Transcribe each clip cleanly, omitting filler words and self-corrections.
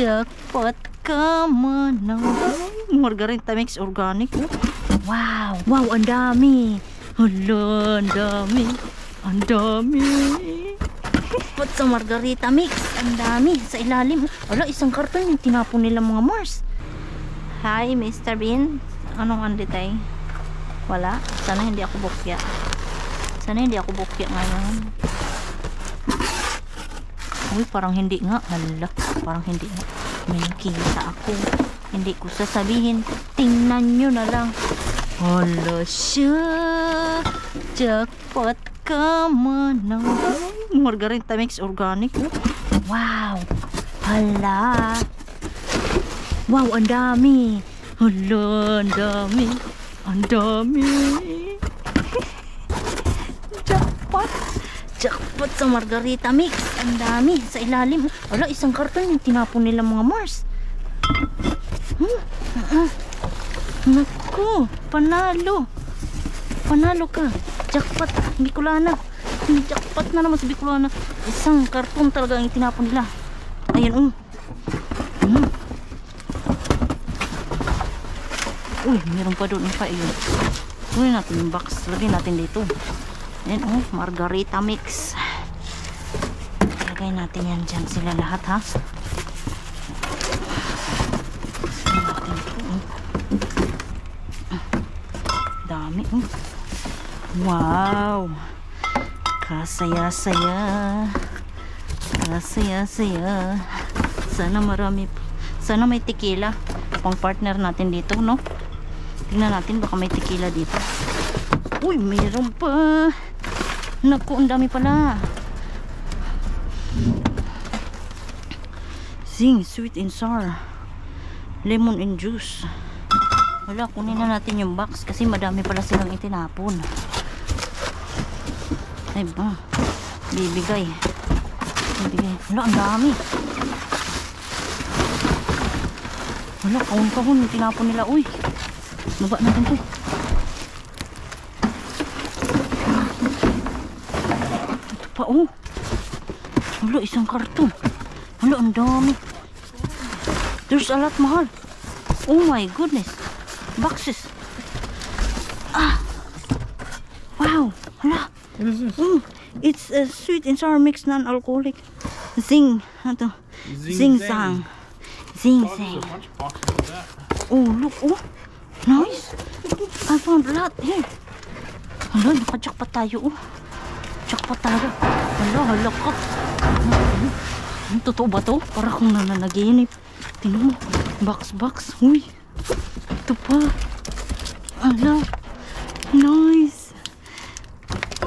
Jackpot ka man. Margarita mix organic. Wow. Wow, ang dami. Hala, ang dami. Ang dami. Jackpot sa margarita mix. Ang dami. Sa ilalim. Wala, isang karton yung tinapon nila mga Mars. Hi, Mr. Bean. Anong anditay? Wala. Sana hindi ako bukya. Sana hindi ako bukya ngayon. Uy, parang hindi nga. Hala, parang hindi nga. May nakita ako. Hindi ko sasabihin. Tingnan nyo na lang. Hala siya. Jackpot ka man. Margarita mix organic. Wow. Hala. Wow, ang dami. Hala, ang dami. Ang dami. Jackpot. Jackpot sa margarita mix. Ang dami. Sa ilalim. Wala, isang karton yung tinapon nila mga Mars. Naku, panalo. Panalo ka. Jackpot, Bicolana. Jackpot na naman sa Bicolana. Isang karton talaga yung tinapon nila. Ayan, Uy, meron pa doon pa yun. Kunin natin yung box. Lagay natin dito. Ayan, margarita mix. Lagay natin yan dyan sila lahat, ha? Natin ito, dami, Wow. Kasaya-saya. Kasaya-saya. Sana marami. Sana may tequila. Pang partner natin dito, no? Tingnan natin, baka may tequila dito. Uy, mayroon pa. Naku, ang dami pala. Zing, sweet and sour. Lemon and juice. Wala, kunin na natin yung box kasi madami pala silang itinapon. Ay ba, bibigay. Bibigay. Wala, ang dami. Wala, kahon-kahon yung tinapon nila. Uy, baba natin to. Wala, isang karton. Wala, ang dami. There's a lot, mahal. Oh my goodness. Boxes. Wow. Wala. What is this? It's a sweet and sour mixed non-alcoholic. Zing. Ano? Zing Zang. Zing Zang. Oh, look. Oh, nice. I found a lot here. Hala, naka-jackpot tayo. Jackpot tayo. Hala ka. Totoo ba to? Para kung nananaginip. Tingnan mo. Box. Uy. Ito pa. Hala. Nice.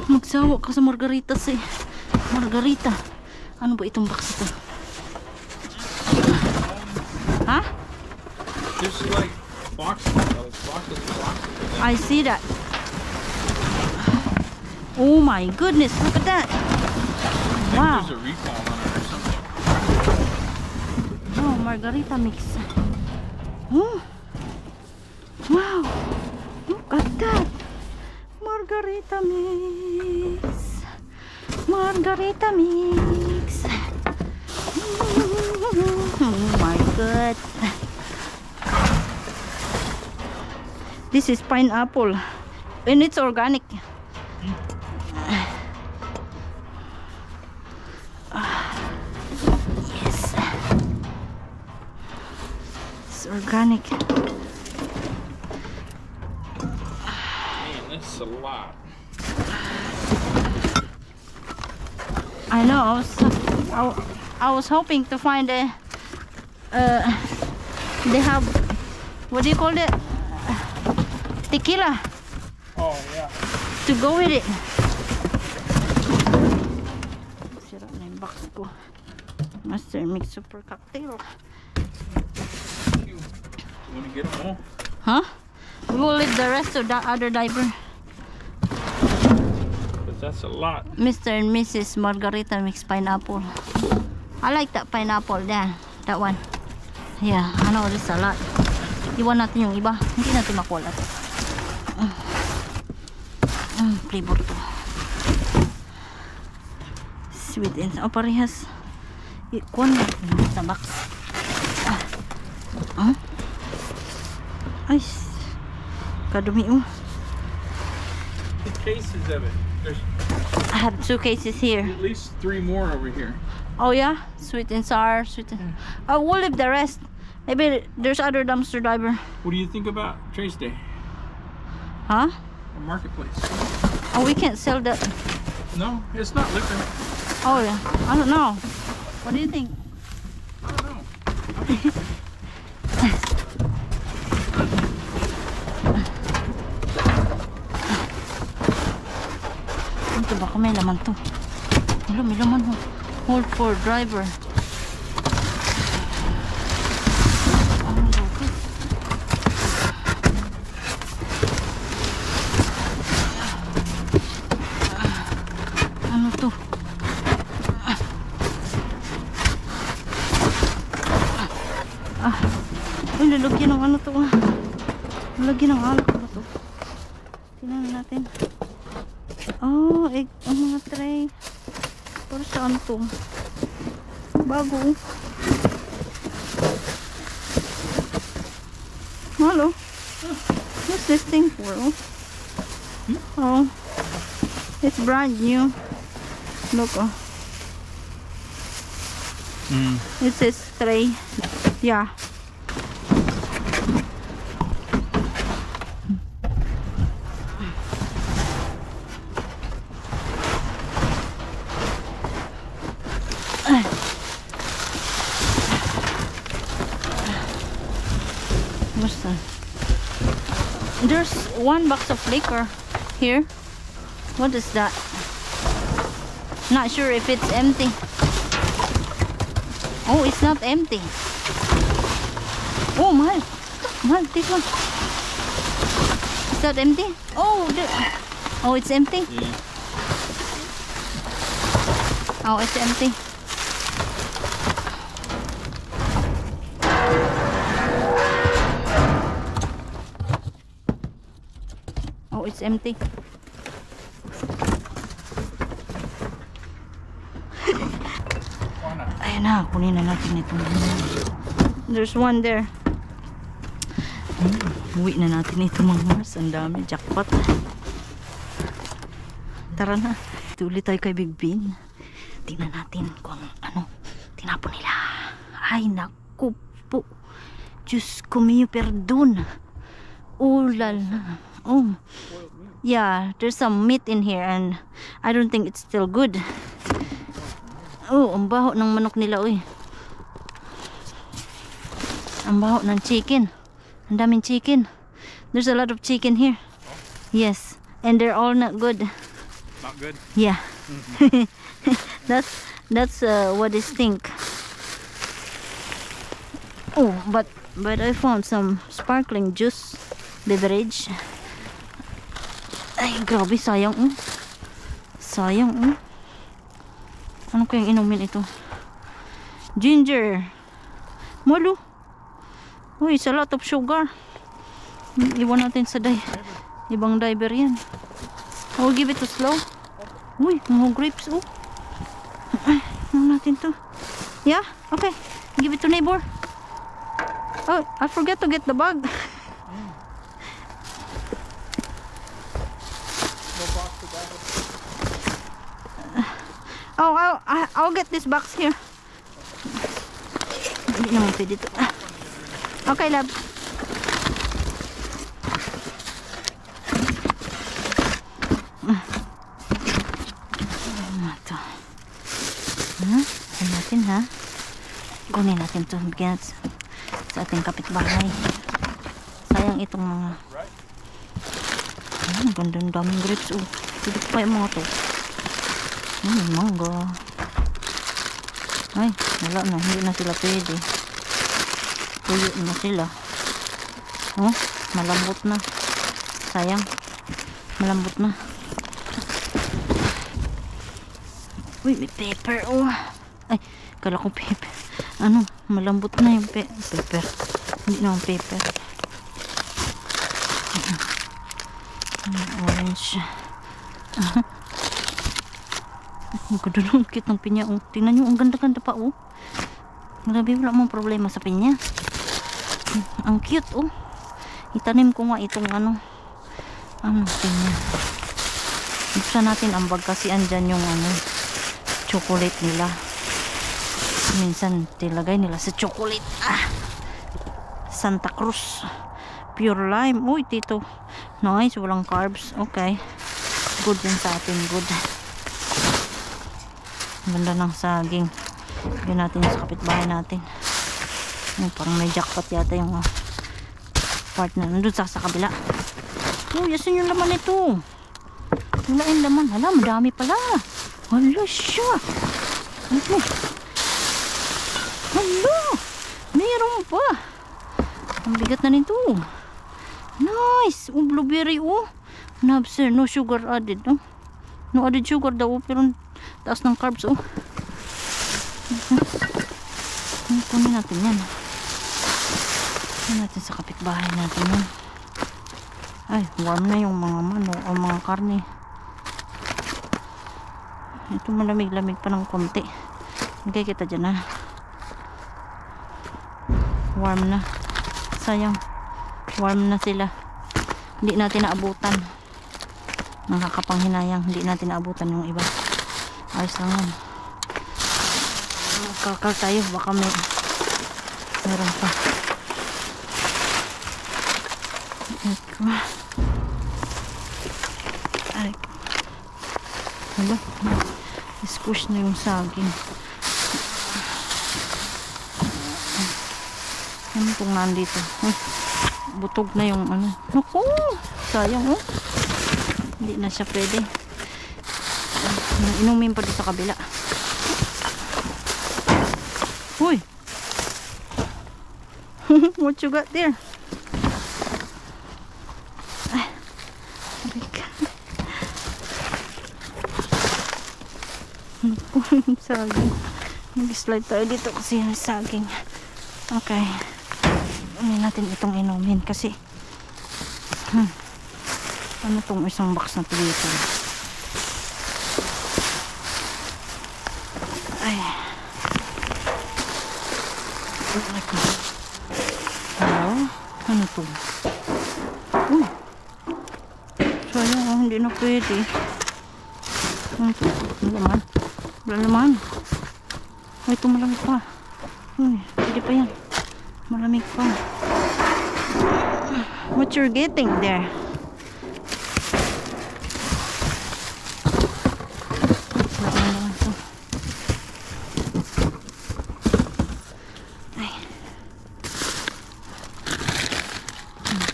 Magsawa ka sa margaritas eh. Margarita. Ano ba itong box ito? Ha? There's like boxes. I see that. Oh my goodness, look at that. Wow. There's a recall on it or something. Oh, margarita mix. Oh. Wow. Look at that. Margarita mix. Margarita mix. Oh my god. This is pineapple. And it's organic. Yes. It's organic. Man, that's a lot. I know. I was hoping to find a. They have. What do you call it? Tequila. Oh yeah. To go with it. Sira na yung box ko. Master Mix Super Cocktail. You want to get them all? Huh? We will leave the rest to the other diaper. But that's a lot. Mr. and Mrs. Margarita Mix Pineapple. I like that pineapple there. That one. Yeah, I know this a lot. Iwan natin yung iba. Hindi natin makulat. Flavor to. Sweet and parehas. Kuwan natin sa box. Huh? Ay, kadumi oh. The cases of it. There's I have 2 cases here. at least 3 more over here. Oh yeah, sweet and sour, sweet and... Oh, we'll leave the rest. Maybe there's other dumpster diver. What do you think about Trace Day Huh? or Marketplace? Oh, we can't sell that. No, it's not liquor. Oh yeah, I don't know. What do you think? I don't know. Ito baka may laman to. Hello, may laman ho. Hold for driver. Ano to? Uy, lalagyan ng ano to ah. Lalagyan ng alak ba to? Tingnan natin. Oh, egg, ang mga tray. Pero saan to? Bago. Hello. What's this thing for? Oh, it's brand new. Look, oh. It says tray. Yeah. What's that? There's 1 box of liquor here. What is that? Not sure if it's empty. Oh, it's not empty. Oh, Mal. Mal, this one. Is that empty? Oh, oh, it's empty? Yeah. Oh, it's empty. Oh, it's empty. Ayun na, kunin na natin ito. There's one there. Uwi na natin ito mga Mars. Ang dami, jackpot. Tara na. Ito ulit tayo kay Big Bean. Tingnan natin kung ano tinapon nila. Ay, naku po. Diyos ko miyo, perdon. Ulal. Oh. Yeah, there's some meat in here and I don't think it's still good. Oh, ang baho ng manok nila, uy. Ang baho ng chicken. Ang daming chicken. There's a lot of chicken here. Yes, and they're all not good. Not good? Yeah. That's what I think. Oh, but I found some sparkling juice beverage. Ay, grabe, sayang. Sayang. Ano kayang inumin ito? Ginger. Malu. Uy, it's a lot of sugar. Iwan natin sa ibang diver yan. Oh, give it to slow. Uy, mga grapes. Oh. Ay, ano natin to? Yeah? Okay. Give it to neighbor. Oh, I forget to get the bag. Oh, I'll get this box here. Hindi naman pwede ito. Okay, love. Ito. Kunin natin, ha? Kunin natin ito. Bigyan sa ating kapitbahay. Sayang itong mga... Gandang daming grapes. Oh, pwede pa yung mga to. Mangga. Ay, wala na. Hindi na sila pwede. Tuyo na sila. Oh, malambot na. Sayang. Malambot na. Uy, may pepper. Oh. Ay, kala ko pepper. Ano, malambot na yung pepper. Hindi naman pepper. Orange. Ang ganda ng cute ng pinya. Oh. Tingnan nyo, ang ganda-ganda pa. Oh. Grabe, wala mong problema sa pinya. Ang cute, oh. Itanim ko nga itong ano. Tingnan. Buksan natin ang bag kasi andyan yung ano, chocolate nila. Minsan tilagay nila sa chocolate. Santa Cruz pure lime. Uy, tito, nice, walang carbs. Okay, good din sa atin, good. Ganda ng saging. Bigyan natin sa kapitbahay natin. Parang may jackpot yata yung part na nandun sa kabila. Yasin yung laman ito. Wala yung laman. Hala, madami pala. Hala siya. Hala. Hala. Meron pa. Ang bigat na nito. Nice. Blueberry, oh. Nabser, no sugar added, no? No added sugar daw, pero taas ng carbs, oh. Kunin natin yan. Kunin natin sa kapitbahay natin yan. Ay, warm na yung mga manok o mga karne. Ito malamig-lamig pa ng konti. Okay, kita dyan, ha. Warm na. Sayang. Warm na sila. Hindi natin naabutan. Nakakapanghinayang. Hindi natin naabutan yung iba. Ayos lang yan. Kakal tayo. Baka meron pa. Ito. Ay. Hala. Squish na yung saging. Ano itong nandito? Uy, butog na yung ano. Naku! Sayang, oh. Hindi na siya pwede. Inumin pa dito sa kabila. Uy! What you got there? Saging. Mag-slide tayo dito kasi yung saging. Okay. Unin natin itong inumin kasi ano tong isang box na ito dito. Ay. Hello? Ano to? Uy. Sayang, hindi na pwede. Ano to? Ano naman? Wala naman. Ay, ito malamig pa. Uy, pwede pa yan. Malamig pa. What you're getting there? Wala naman to. Ay.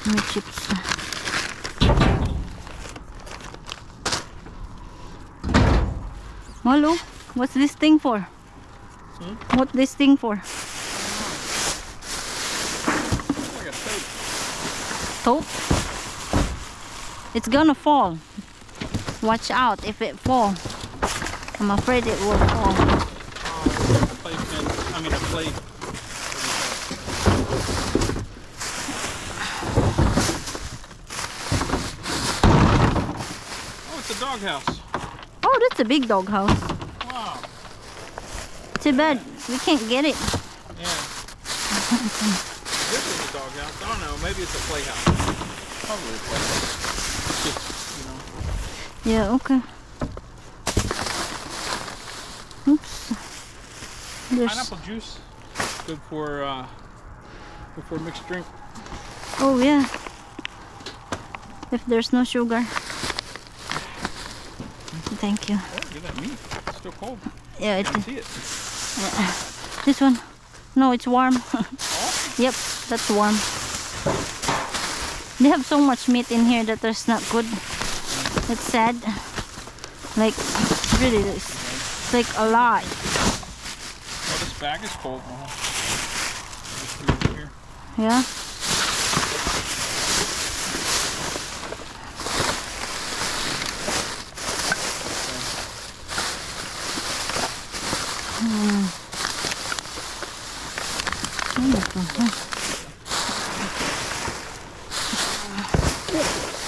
May chips na. Malo, what's this thing for? What this thing for? Like a tote. Tote? It's gonna fall. Watch out if it fall. I'm afraid it will fall. A plate. Oh, it's a doghouse. Oh, that's a big doghouse. Wow. Too bad we can't get it. Yeah. This is a doghouse. I don't know. Maybe it's a playhouse. Probably a playhouse. It's just, you know. Yeah, okay. Oops. There's... Pineapple juice. Good for mixed drink. Oh, yeah. If there's no sugar. Thank you. Oh, look at that meat. It's still cold. Yeah, I it can see it. yeah. This one. No, it's warm. Oh? Yep, that's warm. They have so much meat in here that it's not good. It's sad. Like, really, it's like a lot. Oh, this bag is cold. Just leave it here. Yeah.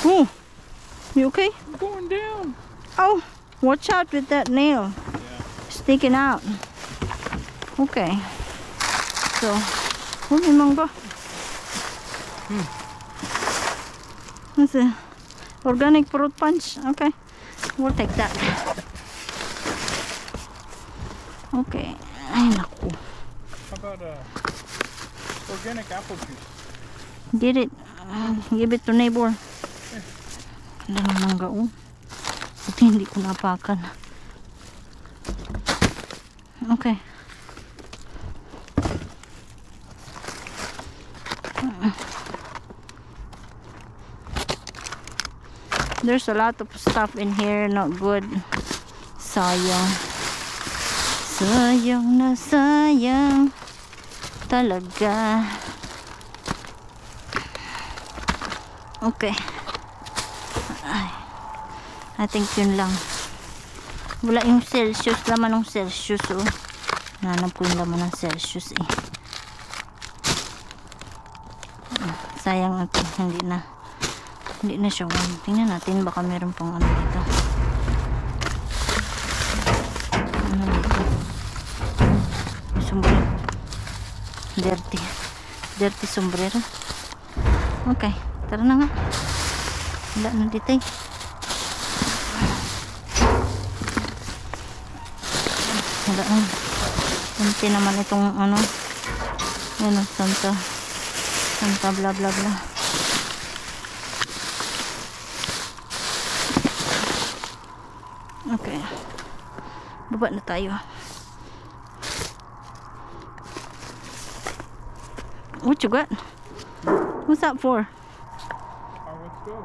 Oh, you okay? I'm going down. Oh, watch out with that nail. Yeah. Sticking out. Okay. So, may mangga. What's it? Organic fruit punch. Okay. We'll take that. Okay. Ay, naku. How about organic apple juice? Get it. Give it to neighbor. Wala ng mangga, oh. Buti hindi ko napakan. Okay. There's a lot of stuff in here, not good. Sayang. Sayang na sayang. Talaga. Okay. Ay. I think yun lang. Wala yung Celsius. Laman ng Celsius, oh. Nanap ko yung laman ng Celsius, eh. Sayang ito. Hindi na siya. Tingnan natin. Baka meron pang ano dito. Ano dito? Sombrero. Dirty sombrero. Okay. Tara na nga. Wala na dito, eh. Wala na. Kunti naman itong ano. Yan o. Santa bla bla bla. Okay. Baba na tayo. What you got? What's that for? Let's go.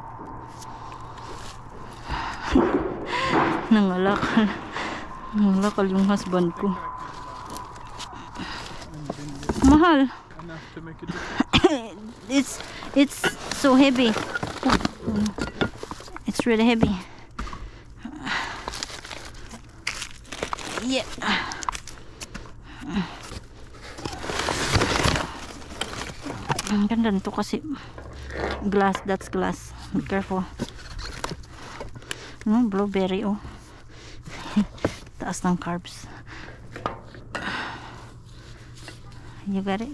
Nangalakal yung husband ko. Mahal. Enough to make a difference. It's so heavy. It's really heavy. Yeah. Ang ganda nito kasi glass, that's glass. Be careful. No, blueberry, oh. Taas ng carbs. You got it?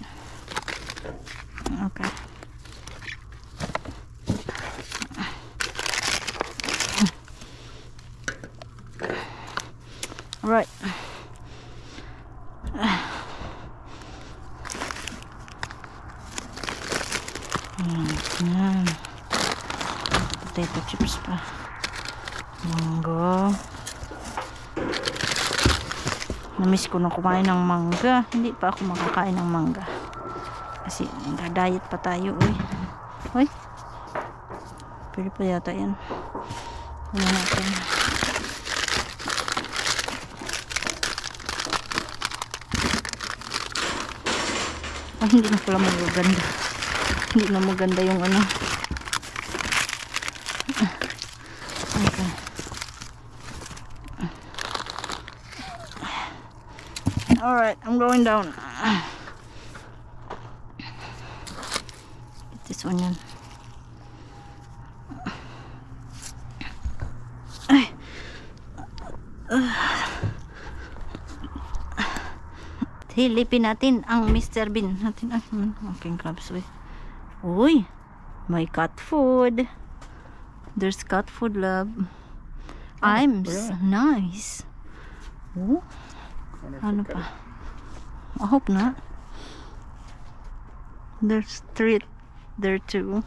Okay. Right. Yan. Potato chips pa. Mangga. Namiss ko na kumain ng mangga. Hindi pa ako makakain ng mangga. Kasi nag-diet pa tayo. Uy. Pwede pa yata yan. Wala natin. Ay, hindi na pala magaganda. Hindi na maganda yung ano. Okay. Alright, I'm going down. Get this one yan. Ay. Hilipin natin ang Mr. Bean natin. Okay, crabs. Uy, may cat food. There's cat food, love. I'm nice. Oh, ano pa? I hope not. There's treat there too.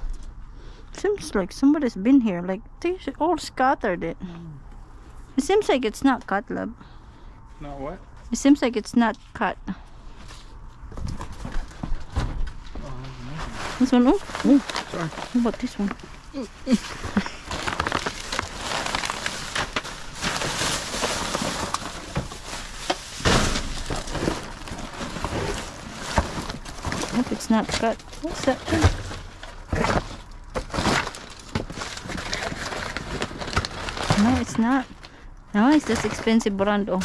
Seems like somebody's been here. Like they all scattered it. It seems like it's not cut, love. Not what? It seems like it's not cut. This one, oh, Sorry. how about this one? Hope it's not cut. What's that thing? No, it's not. No, it's this expensive brand. Oh,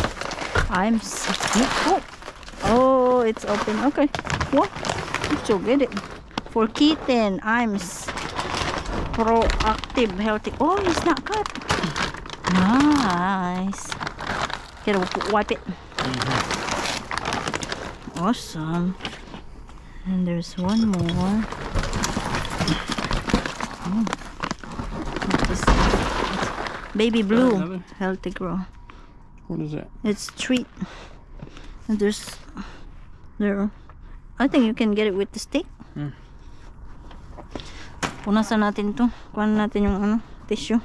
oh, it's open. Okay. What? Let's go get it. For kitten, Iams Proactive Healthy. Oh, it's not cut. Nice. Here, we'll wipe it. Awesome. And there's one more. What is Baby Blue another? Healthy Grow. What is that? It's treat. And there. I think you can get it with the stick. Punasan natin to. Kuhanan natin yung ano, tissue.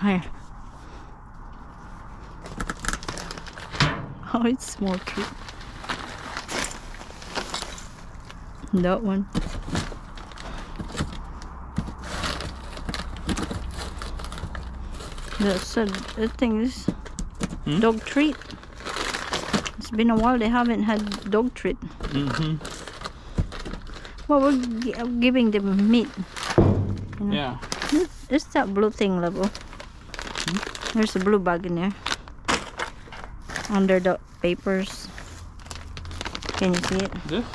Here. Oh, it's small treat. That one. That's a, I think this dog treat. It's been a while they haven't had dog treat. Well, we're giving them meat. You know? Yeah. It's that blue thing, level. There's a blue bag in there. Under the papers. Can you see it? This?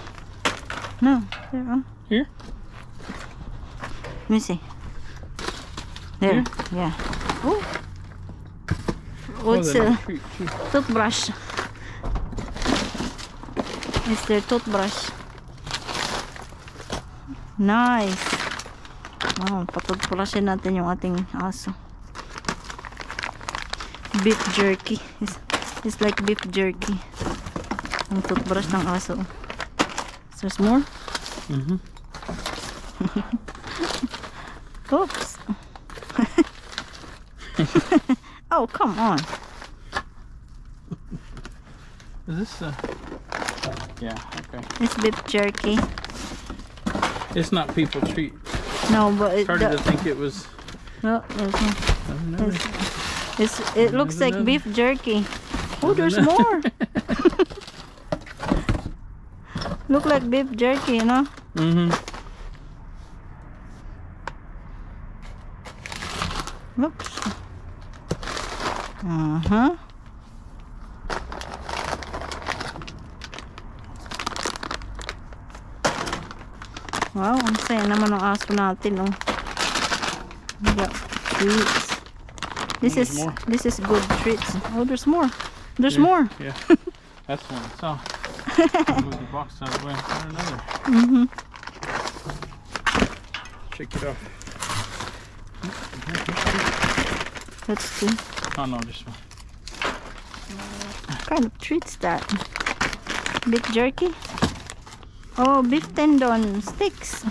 No. There. Oh. Here? Let me see. There. Here? Yeah. Oh. What's a a toothbrush? It's their toothbrush. Nice. Wow, patutbrushin natin yung ating aso. Beef jerky. It's like beef jerky. Ang toothbrush ng aso. So there's more? Oops. Oh, come on. Is this yeah, okay. It's beef jerky. It's not people treat. No, but it, Started to think it was no, another. it looks like another. beef jerky. Oh, there's more. Look like beef jerky, you know? Oops. Wow, ang saya naman ng aso natin, oh. We got treats. This is good treats. Oh, there's more. There's more. Yeah. That's one. So move the box out of the way. Find another. Shake it off. That's two. Oh no, this one. What kind of treats that? Beef jerky? Oh, beef tendon sticks.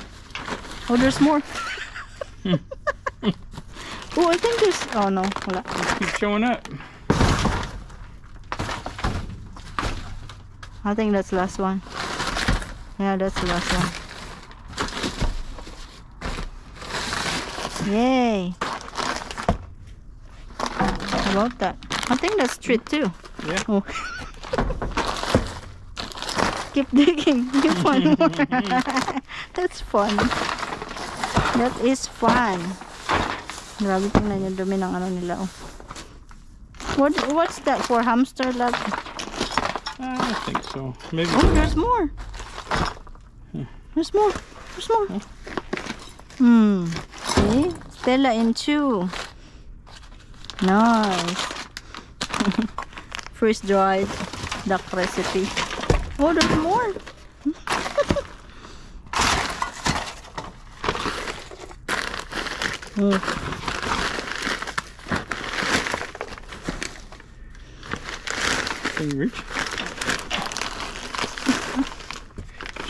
Oh, there's more. Oh, I think there's... Oh, no. Wala. Keep showing up. I think that's the last one. Yeah, that's the last one. Yay. How about that? I think that's treat too. Yeah. Oh. Keep digging. Keep fun. That's fun. That is fun. Grabe, tingnan yung dumi ng ano nila. Oh. What's that for? Hamster lab? I think so. Maybe. Oh, there's more. There's more. There's more. See? Stella in chew. Nice. Freeze dried duck recipe. Oh, there's more. Can you reach?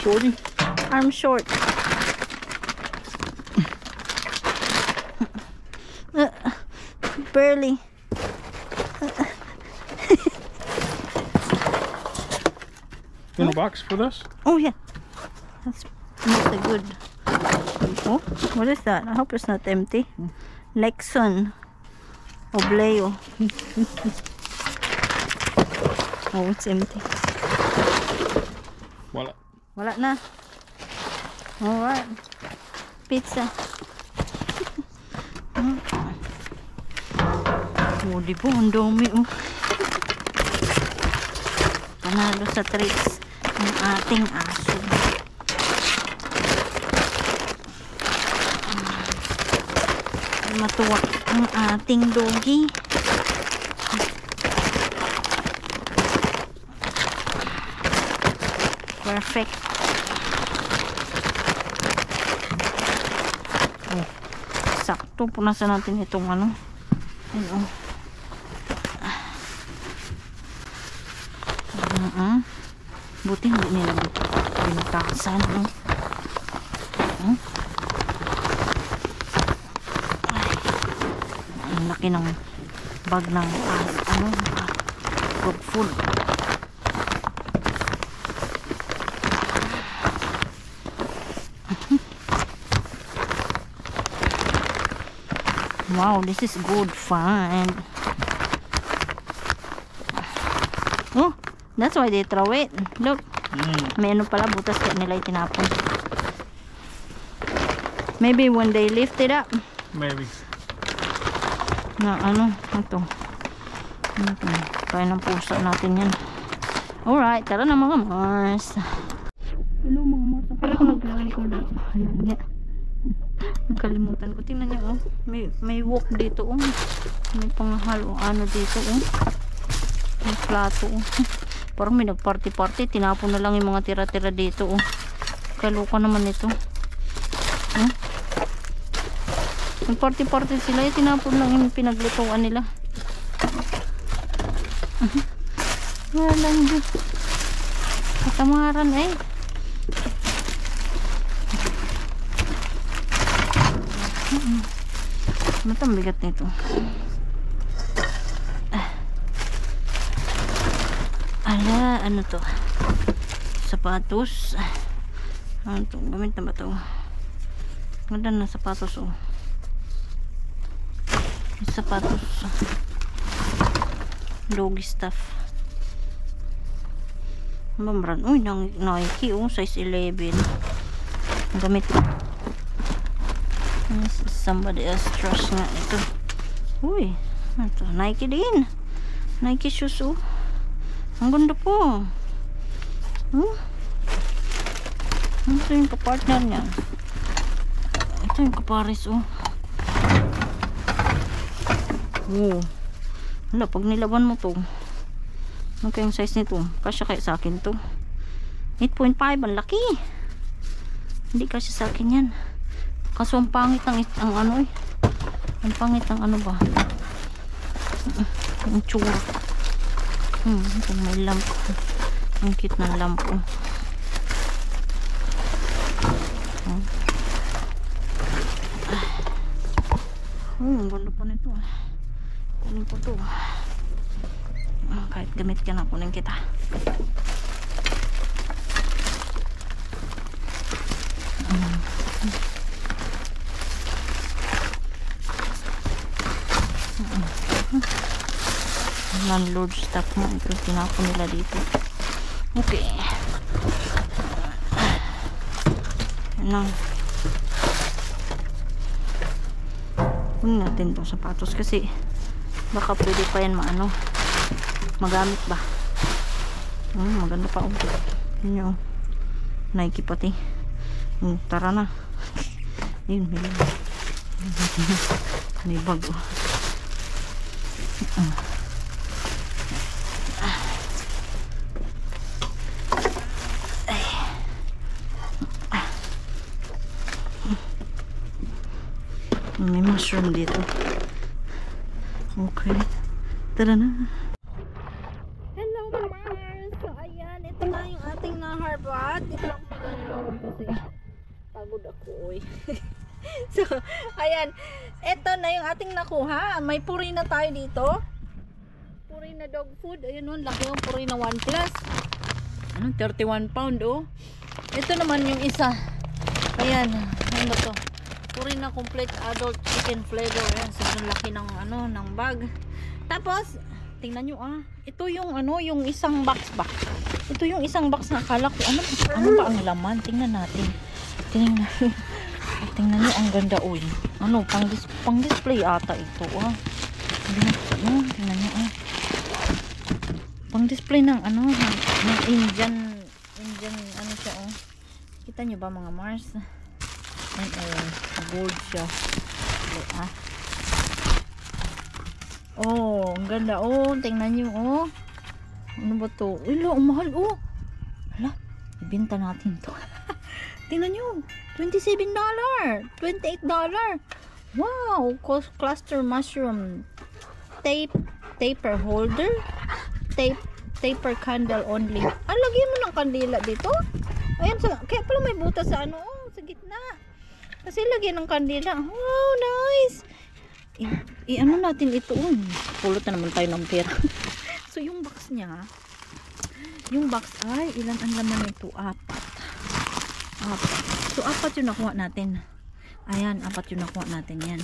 Shorty? Arm short. Barely. You want a box for this? Oh yeah, that's mostly good. Oh, what is that? I hope it's not empty. Lexon Obleo. Oh, it's empty. Wala. Wala na. Alright. Pizza. Oh, di po, ang dami, oh. Panalo sa treats ang ating aso. Matuwa ang ating doggy. Perfect. sakto. Punasan natin itong ano. Ayun. Buti hindi nila binutasan. Ang laki ng bag ng dog food. Wow, this is good find. Oh, that's why they throw it. Look, may ano pala, butas kaya nila itinapon. Maybe when they lift it up. Maybe. Na ano, ito. Kaya ng pusa natin yan. Alright, tara na mga Mars. Hello mga Mars. Pero ako nag-record ako. Nakalimutan ko. Tingnan niyo, oh. May walk dito, oh. May panghalo, ano dito, oh. May plato, oh. Parang may nagparty-party. Tinapon na lang yung mga tira-tira dito, oh. Kaluka naman ito. Oh. Nagparty-party sila. Tinapon lang yung pinaglutuan nila. Walang Diyos. Katamaran, eh. Matang bigat nito. Ala, ano to? Sapatos. Ano to? Gamit na ba to? Ganda na sapatos, oh. Sapatos. Doggy stuff. Mamran. Uy, Nike, oh. Size 11. Gamit. This is somebody else trash nga ito. Uy, ito, Nike din. Nike shoes, oh. Ang ganda po. Ito yung kapartner niya. Ito yung kapares, oh. Wala, pag nilaban mo to, ano kayang size nito? Kasya kaya sa akin to. 8.5, ang laki. Hindi kasya sa akin yan. Kaso ang pangit ang ano, eh. Ang pangit ang ano ba? Ang tsura. Ito may lamp. Ang cute ng lamp, oh. Ang ganda pa nito, ah. Kunin ko to. Kahit gamit ka na, kunin kita. Landlord stuff mo. Ito tinapon nila dito. Okay. Yan. Kunin natin itong sapatos kasi baka pwede pa yan magamit ba. Maganda pa, oh. Yun yung Nike pati. Tara na. Yun, may bag, oh. May mushroom dito. Okay. Tara na. Hello, Mars! So, ayan. Ito na yung ating na-harvest. Dito lang paganoon kasi pagod ako, oy. So, ayan. Ito na yung ating nakuha. May puri na tayo dito. Puri na dog food. Ayun, oh. Laki yung puri na 1 plus. 31 pound, oh. Ito naman yung isa. Ayan. Ano ba to? Puri na complete adult chicken flavor. Ayan, sobrang laki ng ng bag. Tapos, tingnan nyo, ito yung yung isang box ba? Ito yung isang box na akala ko, ano ba ang laman? Tingnan natin. Tingnan nyo, ang ganda, uy. Pang display ata ito, tingnan nyo, pang display ng ng Indian siya, kita nyo ba mga Mars? Gold siya. Oh, ang ganda, tingnan nyo, ano ba to? Ang mahal, hala, ibenta natin to. Tingnan nyo, $27, $28. Wow, cluster mushroom taper holder, taper candle only. Ah, lagyan mo ng kandila dito. Ayan, kaya pala may butas sa ano, sa gitna. Kasi lagyan ng kandila. Wow, nice. Ano natin ito? Pulot na naman tayo ng pera. So, yung box niya, yung box ay, ilan ang laman nito? 4. So, 4 yung nakuha natin. Ayan, 4 yung nakuha natin yan.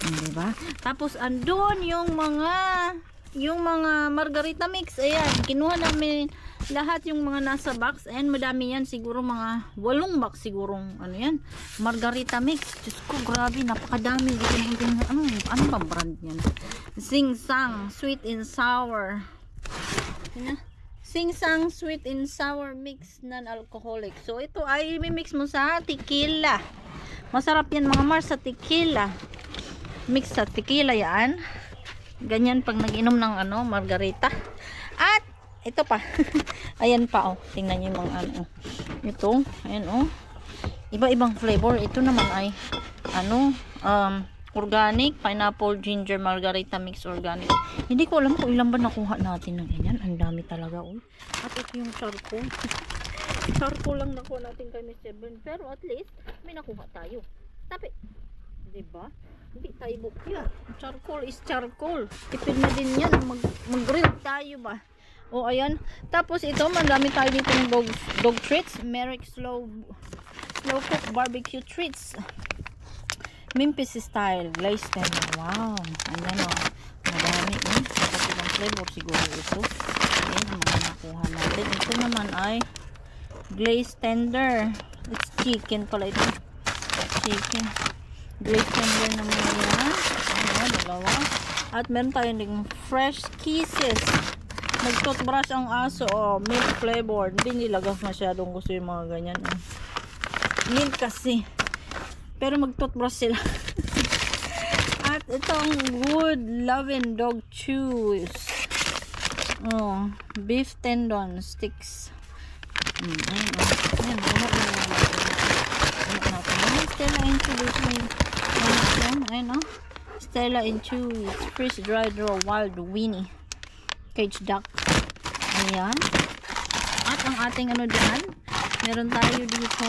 Diba? Tapos, andun yung mga margarita mix. Ayan, kinuha namin lahat yung mga nasa box. Ayan, madami yan. Siguro mga 8 box sigurong, ano yan, margarita mix. Diyos ko, grabe, napakadami. Ano ba brand yan? Sing Sang, sweet and sour. Sing Sang, sweet and sour mix, non-alcoholic. So, ito ay mix mo sa tequila. Masarap yan mga Mars sa tequila. Mix sa tequila yan. Ganyan pag nag-inom ng ano, margarita. At ito pa. Ayan pa, oh. Tingnan niyo yung mga ano. Ito, ayan, oh. Iba-ibang flavor. Ito naman ay ano, organic, pineapple, ginger, margarita mix organic. Hindi ko alam kung ilan ba nakuha natin ng ganyan. Ang dami talaga, oh. At ito yung charcoal. Charcoal lang nakuha natin kay Mr. Ben. Pero at least, may nakuha tayo. Tapi, diba? Hindi tayo bukya. Charcoal is charcoal. Tipid na din yan. Mag-grill tayo ba? O, ayan. Tapos ito, madami tayo dito ng dog treats. Merrick slow cook barbecue treats. Memphis style. Glazed tender. Wow. Ayan o. Madami. Tapos ibang flavor siguro ito. Ayan, mga nakuha natin. Ito naman ay glazed tender. It's chicken pala ito. Chicken. Glazed tender naman yan. Ayan, dalawa. At meron tayo ng fresh kisses. Nag-toothbrush ang aso. Oh, milk flavor. Hindi nilagas masyadong gusto yung mga ganyan. Oh. Milk kasi. Pero mag-toothbrush sila. At itong good loving dog chews. Oh, beef tendon sticks. Ayan, oh. Ayan, Stella and Chewy. Ayan, oh. Stella and Chewy. Freeze dried raw wild weenie. Cage duck. Ayan. At ang ating ano dyan, meron tayo dito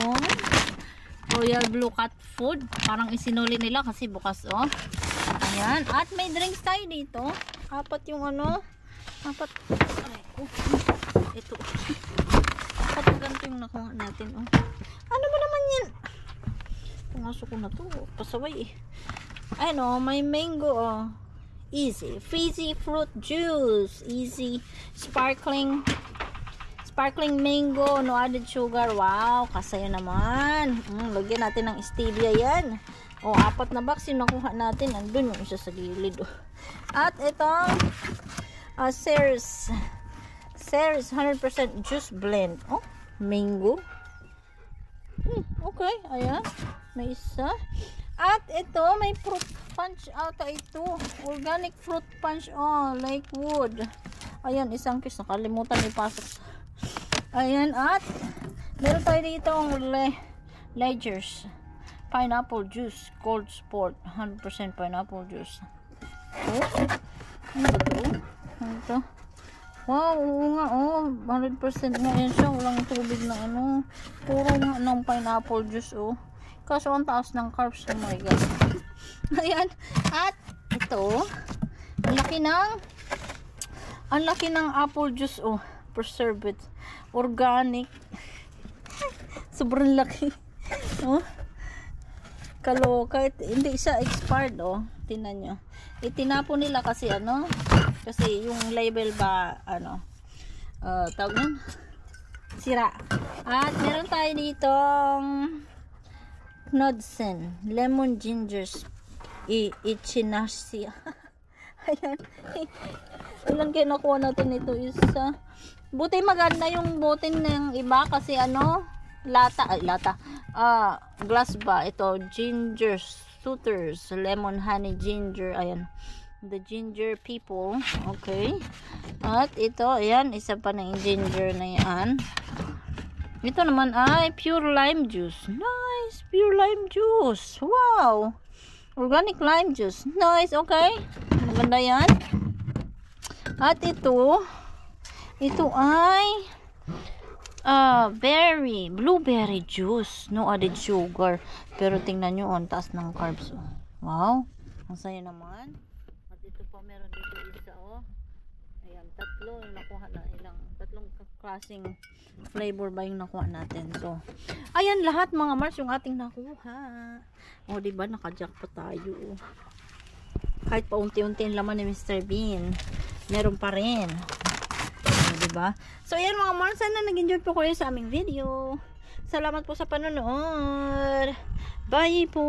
Royal Blue Cat food. Parang isinuli nila kasi bukas, oh. Ayan. At may drinks tayo dito. 4 yung ano. 4. Ay, oh. Ito. 4 ganito yung nakuha natin, oh. Ano ba naman yan? Pumasok ko na to. Pasaway, eh. Ayan, oh. May mango, oh. Easy fizzy fruit juice, easy sparkling mango, no added sugar. Wow, kasayo naman. Lagyan natin ng stevia yan. O, 4 na box yung nakuha natin. Andun yung isa sa gilid, oh. At itong Ceres 100% juice blend. Oh, mango. Okay, ayan, may isa. At ito, may fruit punch ata ito. Organic fruit punch. Oh, Lakewood. Ayan, isang kiss. Nakalimutan ipasok. Ayan, at meron tayo dito ang Ledgers. Pineapple juice. Cold sport. 100% pineapple juice. Oh, ano ba ito? Ano ito? Wow, oo nga. Oh, 100% nga yan siya. Walang tubig na ano. Puro nga ng pineapple juice, oh. Kaso ang taas ng carbs. Oh my god. Ayan. At ito, ang laki ng apple juice, oh. Preserved. Organic. Sobrang laki. Oh. Kaloka. Hindi siya expired, oh. Tingnan nyo. Itinapon nila kasi ano. Kasi yung label ba, ano. Tawag nun? Sira. At meron tayo ditong Knudsen, lemon ginger echinacea. Ayan. Ilan kayo nakuha natin ito? Isa. Buti maganda yung bote ng iba kasi ano, glass ba? Ito, ginger suitors, lemon honey ginger. Ayan. The ginger people. Okay. At ito, ayan, isa pa na yung ginger na yan. Ito naman ay pure lime juice. Nice! Pure lime juice. Wow! Organic lime juice. Nice, okay. Maganda yan. At ito ay blueberry juice. No added sugar. Pero tingnan nyo, ang taas ng carbs. Oh. Wow. Ang saya naman. At ito pa, meron dito isa, oh. Ayan, tatlo yung nakuha na tatlong klaseng flavor ba yung nakuha natin. So, ayan lahat mga Mars yung ating nakuha. O, diba, naka-jackpot tayo. Kahit pa unti-unti yung laman ni Mr. Bean, meron pa rin. O, diba? So, ayan mga Mars, sana nag-enjoy po kayo sa aming video. Salamat po sa panonood. Bye po!